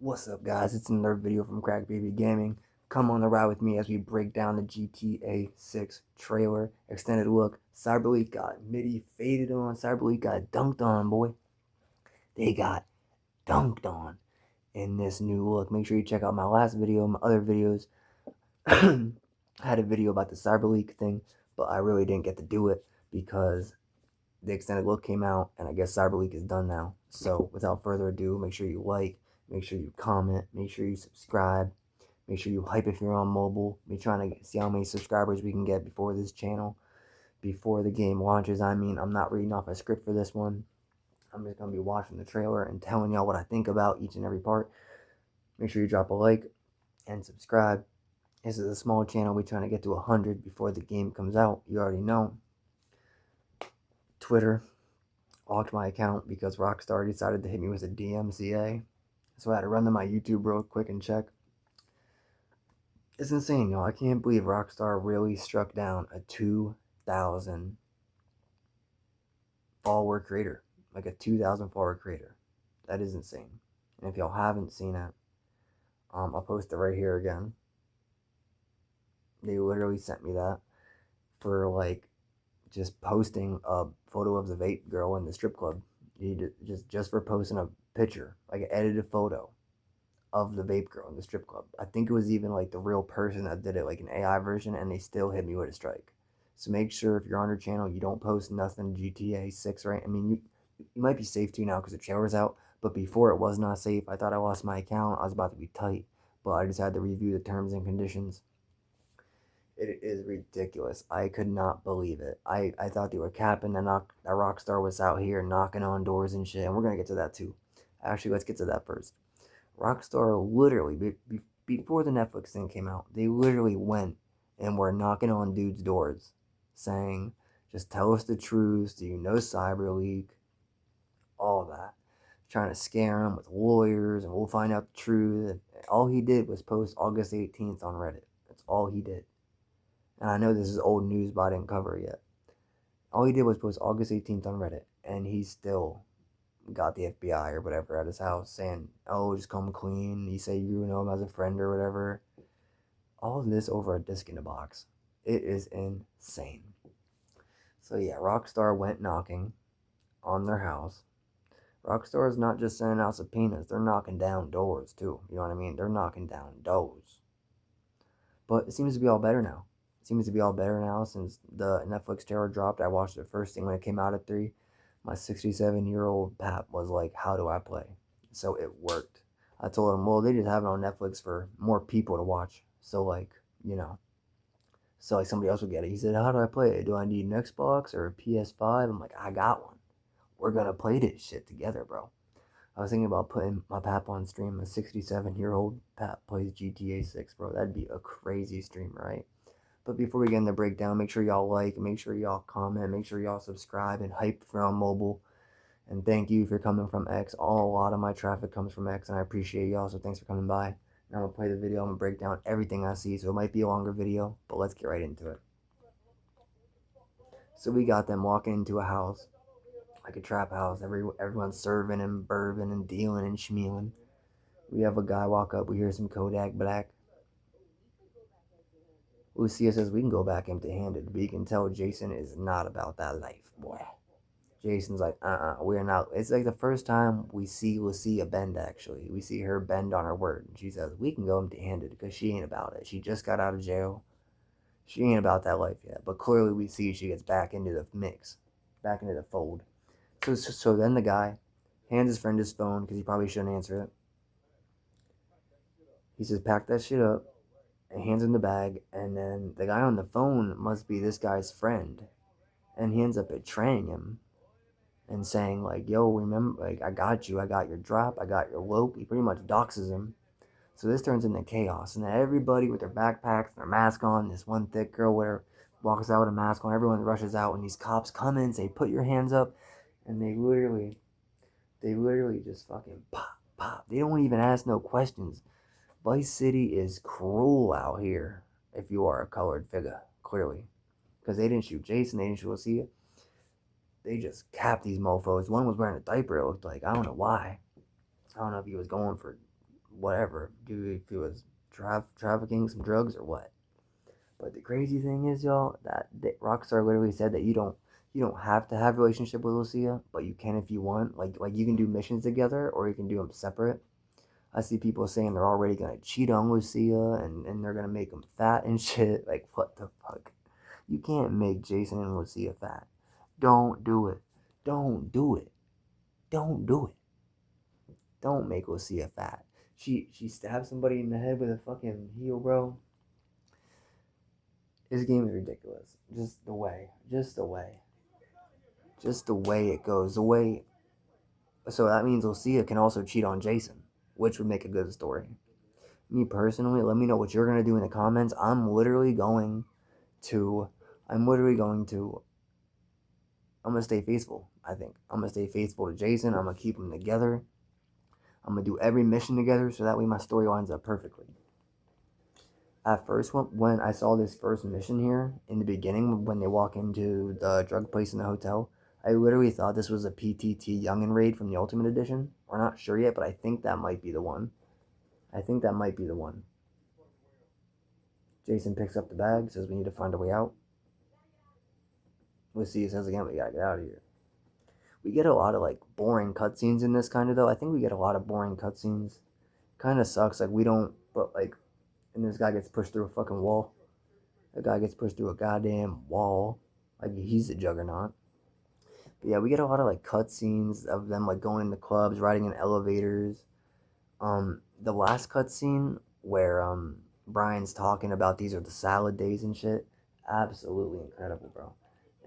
What's up, guys? It's another video from Crack Baby Gaming. Come on the ride with me as we break down the GTA 6 trailer. Extended look. Cyberleek got MIDI faded on. Cyberleek got dunked on, boy. They got dunked on in this new look. Make sure you check out my last video, my other videos. I had a video about the Cyberleek thing, but I really didn't get to do it because the extended look came out, and I guess Cyberleek is done now. So without further ado, make sure you like, make sure you comment, make sure you subscribe, make sure you hype if you're on mobile. We're trying to see how many subscribers we can get before this channel, before the game launches. I mean, I'm not reading off a script for this one. I'm just going to be watching the trailer and telling y'all what I think about each and every part. Make sure you drop a like and subscribe. This is a small channel. We're trying to get to 100 before the game comes out. You already know. Twitter locked my account because Rockstar decided to hit me with a dmca. So I had to run to my YouTube real quick and check. It's insane, y'all. I can't believe Rockstar really struck down a 2,000 follower creator. Like a 2,000 follower creator. That is insane. And if y'all haven't seen it, I'll post it right here again. They literally sent me that for like just posting a photo of the vape girl in the strip club. Just for posting a picture, like an edited photo of the vape girl in the strip club. I think it was even like the real person that did it, like an AI version, and they still hit me with a strike. So make sure if you're on your channel, you don't post nothing GTA 6, right? I mean, you might be safe too now because the trailer's out, but before it was not safe. I thought I lost my account. I was about to be tight, but I just had to review the terms and conditions. It is ridiculous. I could not believe it. I thought they were capping that Rockstar was out here knocking on doors and shit, and we're gonna get to that too. Actually, let's get to that first. Rockstar literally, before the Netflix thing came out, they literally went and were knocking on dudes' doors, saying, "Just tell us the truth. Do you know cyberleek?" All that, trying to scare him with lawyers, and we'll find out the truth. And all he did was post August 18th on Reddit. That's all he did. And I know this is old news, but I didn't cover it yet. All he did was post August 18th on Reddit, and he still got the FBI or whatever at his house saying, "Oh, just come clean. You say you know him as a friend or whatever." All of this over a disc in a box. It is insane. So yeah, Rockstar went knocking on their house. Rockstar is not just sending out subpoenas, they're knocking down doors too. You know what I mean? They're knocking down doors. But it seems to be all better now. Seems to be all better now since the Netflix trailer dropped. I watched it first thing when it came out at 3. My 67-year-old pap was like, "How do I play?" So it worked. I told him, well, they just have it on Netflix for more people to watch. So like, you know, so like somebody else would get it. He said, "How do I play it? Do I need an Xbox or a PS5? I'm like, "I got one. We're gonna play this shit together, bro." I was thinking about putting my pap on stream. A 67-year-old pap plays GTA 6, bro. That'd be a crazy stream, right? But before we get in the breakdown, make sure y'all like, make sure y'all comment, make sure y'all subscribe and hype if you're on mobile. And thank you if you're coming from X. A lot of my traffic comes from X, and I appreciate y'all, so thanks for coming by. Now I'm going to play the video. I'm going to break down everything I see, so it might be a longer video, but let's get right into it. So we got them walking into a house, like a trap house. Everyone's serving and bourbon and dealing and schmealing. We have a guy walk up. We hear some Kodak Black. Lucia says we can go back empty-handed, but you can tell Jason is not about that life, boy. Jason's like, we're not. It's like the first time we see Lucia bend, actually. We see her bend on her word. She says, we can go empty-handed because she ain't about it. She just got out of jail. She ain't about that life yet. But clearly we see she gets back into the mix, back into the fold. So then the guy hands his friend his phone because he probably shouldn't answer it. He says, pack that shit up. And hands him the bag, and then the guy on the phone must be this guy's friend, and he ends up betraying him and saying like, "Yo, remember, like, I got you, I got your drop, I got your lope." He pretty much doxes him. So this turns into chaos, and then everybody with their backpacks and their mask on, this one thick girl with her walks out with a mask on, everyone rushes out, and these cops come in and say, "Put your hands up," and they literally just fucking pop, pop. They don't even ask no questions. Vice City is cruel out here if you are a colored figure, clearly. Because they didn't shoot Jason, they didn't shoot Lucia. They just capped these mofos. One was wearing a diaper, it looked like. I don't know why. I don't know if he was going for whatever, dude, if it was trafficking some drugs or what. But the crazy thing is, y'all, that Rockstar literally said that you don't have to have a relationship with Lucia, but you can if you want. Like you can do missions together, or you can do them separate. I see people saying they're already gonna cheat on Lucia and they're gonna make him fat and shit. Like what the fuck? You can't make Jason and Lucia fat. Don't do it. Don't do it. Don't do it. Don't make Lucia fat. She stabbed somebody in the head with a fucking heel, bro. This game is ridiculous. Just the way it goes. The way. So that means Lucia can also cheat on Jason, which would make a good story. Me personally, let me know what you're gonna do in the comments. To. I'm literally going to. I'm gonna stay faithful. I think I'm gonna stay faithful to Jason. I'm gonna keep them together. I'm gonna do every mission together so that way my story lines up perfectly. At first, when I saw this first mission here in the beginning, when they walk into the drug place in the hotel, I literally thought this was a PTT Youngin raid from the Ultimate Edition. We're not sure yet, but I think that might be the one. I think that might be the one. Jason picks up the bag, says we need to find a way out. We'll see. He says again, we gotta get out of here. We get a lot of like boring cutscenes in this kind of though. I think we get a lot of boring cutscenes. Kind of sucks. Like we don't, but like, and this guy gets pushed through a fucking wall. The guy gets pushed through a goddamn wall. Like he's a juggernaut. But yeah, we get a lot of like cutscenes of them like going into clubs, riding in elevators. The last cutscene where Brian's talking about these are the salad days and shit, absolutely incredible, bro.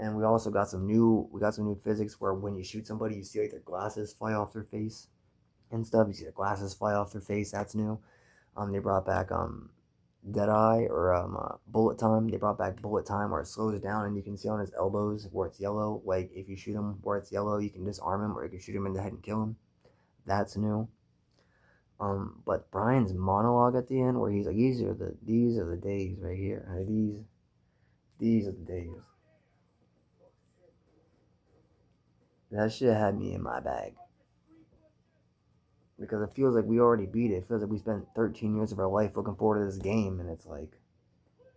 And we got some new physics where when you shoot somebody, you see like their glasses fly off their face and stuff. You see their glasses fly off their face. That's new. They brought back Deadeye or Bullet Time. They brought back Bullet Time where it slows it down and you can see on his elbows where it's yellow. Like if you shoot him where it's yellow, you can disarm him or you can shoot him in the head and kill him. That's new. But Brian's monologue at the end where he's like, these are the days right here. These are the days. That shit had me in my bag. Because it feels like we already beat it. It feels like we spent 13 years of our life looking forward to this game and it's like,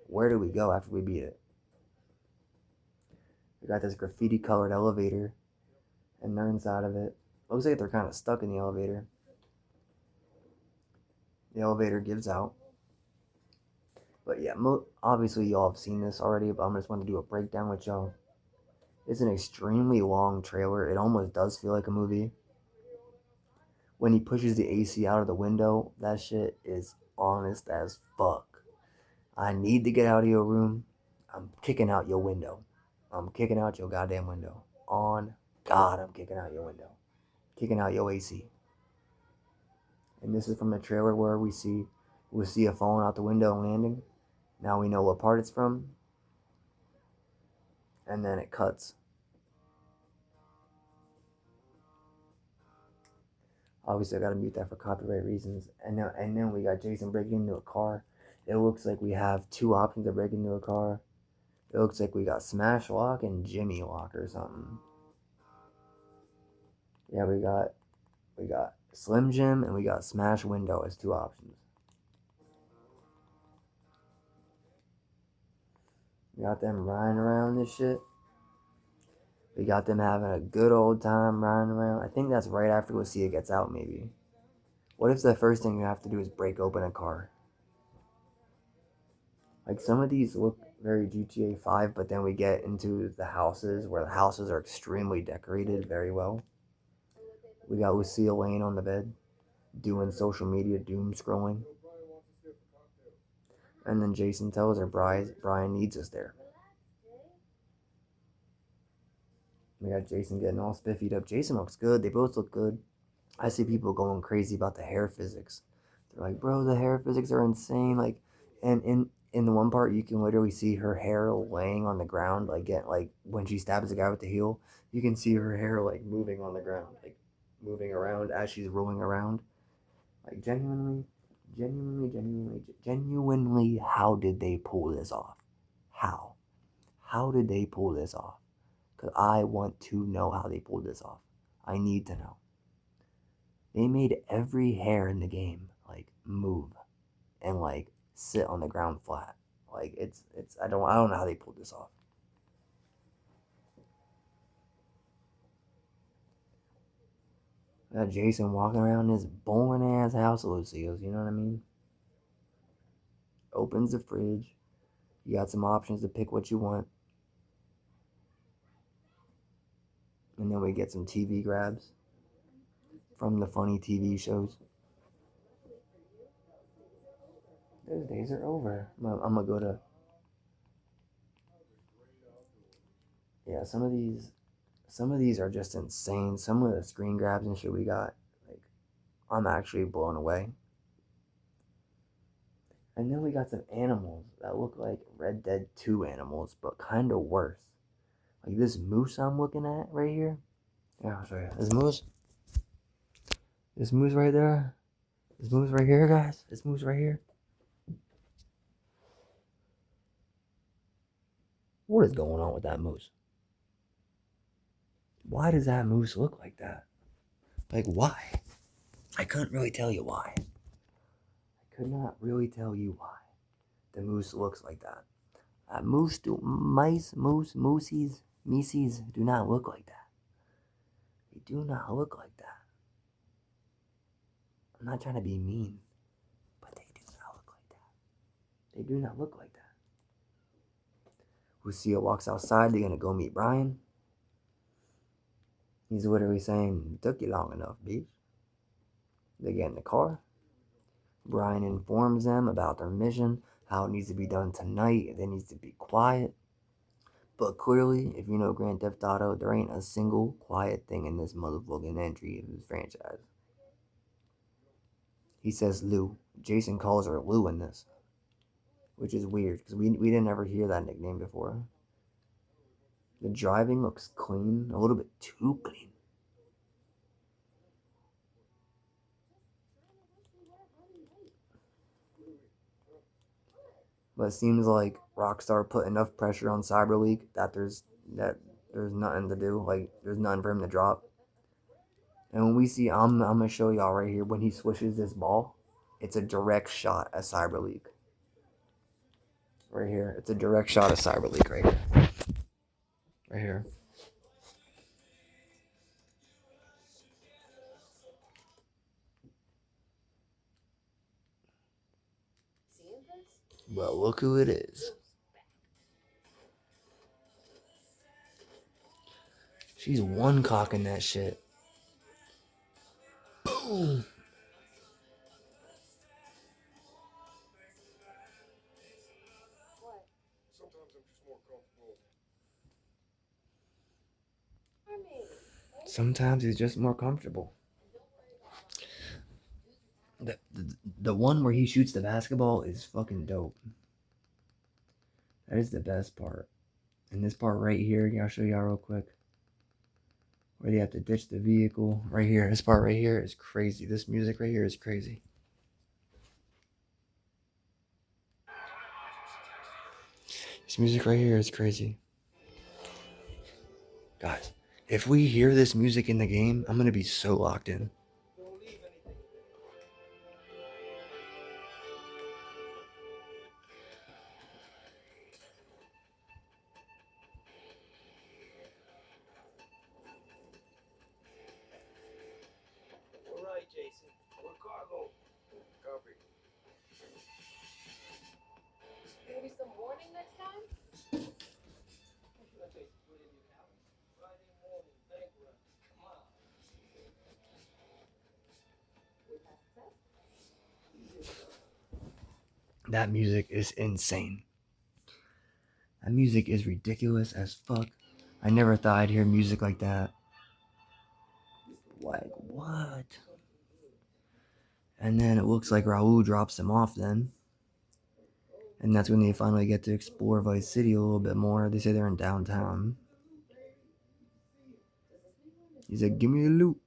where do we go after we beat it? We got this graffiti colored elevator and they're inside of it. Looks like they're kind of stuck in the elevator. The elevator gives out. But yeah, obviously y'all have seen this already, but I'm just want to do a breakdown with y'all. It's an extremely long trailer. It almost does feel like a movie. When he pushes the AC out of the window, that shit is honest as fuck. I need to get out of your room. I'm kicking out your window. I'm kicking out your goddamn window. On God, I'm kicking out your window. Kicking out your AC. And this is from the trailer where we see it falling out the window and landing. Now we know what part it's from. And then it cuts. Obviously, I gotta mute that for copyright reasons. And then we got Jason breaking into a car. It looks like we have two options to break into a car. It looks like we got Smash Lock and Jimmy Lock or something. Yeah, we got Slim Jim and we got Smash Window as two options. We got them riding around this shit. We got them having a good old time riding around. I think that's right after Lucia gets out, maybe. What if the first thing you have to do is break open a car? Like some of these look very GTA 5, but then we get into the houses where the houses are extremely decorated very well. We got Lucille laying on the bed, doing social media doom scrolling. And then Jason tells her Brian needs us there. We got Jason getting all spiffied up. Jason looks good. They both look good. I see people going crazy about the hair physics. They're like, bro, the hair physics are insane. Like, and in the one part, you can literally see her hair laying on the ground. Like when she stabs the guy with the heel, you can see her hair like moving on the ground, like moving around as she's rolling around. Like genuinely, how did they pull this off? How? How did they pull this off? Because I want to know how they pulled this off. I need to know. They made every hair in the game like move and like sit on the ground flat. Like it's I don't know how they pulled this off. Got Jason walking around this boring ass house, Lucille's, you know what I mean? Opens the fridge. You got some options to pick what you want. And then we get some TV grabs from the funny TV shows. Those days are over. I'm gonna go to. Yeah, some of these are just insane. Some of the screen grabs and shit we got, like, I'm actually blown away. And then we got some animals that look like Red Dead 2 animals, but kind of worse. Like this moose I'm looking at right here. Yeah, I'll show you. This moose right there. This moose right here, guys. This moose right here. What is going on with that moose? Why does that moose look like that? Like, why? I couldn't really tell you why. I could not really tell you why the moose looks like that. Moosies do not look like that. They do not look like that. I'm not trying to be mean, but they do not look like that. They do not look like that. Lucia walks outside. They're gonna go meet Brian. He's literally saying, "Took you long enough, bitch." They get in the car. Brian informs them about their mission, how it needs to be done tonight. They needs to be quiet. But clearly, if you know Grand Theft Auto, there ain't a single quiet thing in this motherfucking entry of this franchise. He says Lou. Jason calls her Lou in this, which is weird because we didn't ever hear that nickname before. The driving looks clean, a little bit too clean. But it seems like Rockstar put enough pressure on cyberleek that there's nothing to do. Like there's nothing for him to drop. And when we see, I'm gonna show y'all right here when he swishes this ball, it's a direct shot at cyberleek. Right here, it's a direct shot of cyberleek right here. Right here. Well, look who it is. She's one cocking that shit. Boom. Sometimes he's just more comfortable. The one where he shoots the basketball is fucking dope. That is the best part. And this part right here, I'll show y'all real quick. Where they have to ditch the vehicle. Right here. This part right here is crazy. This music right here is crazy. This music right here is crazy. Guys, if we hear this music in the game, I'm gonna be so locked in. Alright, Jason. We're cargo. Copy. Gonna be some warning next time? Friday morning, bank run. Come on. That music is insane. That music is ridiculous as fuck. I never thought I'd hear music like that. Like, what? And then it looks like Raul drops them off then. And that's when they finally get to explore Vice City a little bit more. They say they're in downtown. He's like, "Give me the loot."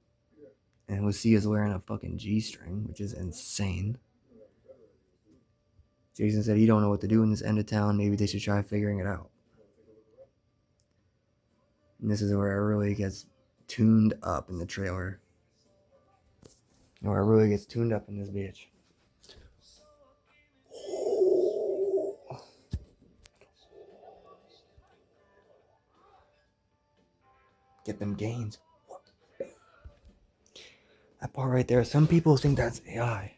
And Lucia's wearing a fucking G-string, which is insane. Jason said he don't know what to do in this end of town. Maybe they should try figuring it out. And this is where it really gets tuned up in the trailer. Where it really gets tuned up in this bitch. Get them gains. That part right there. Some people think that's AI.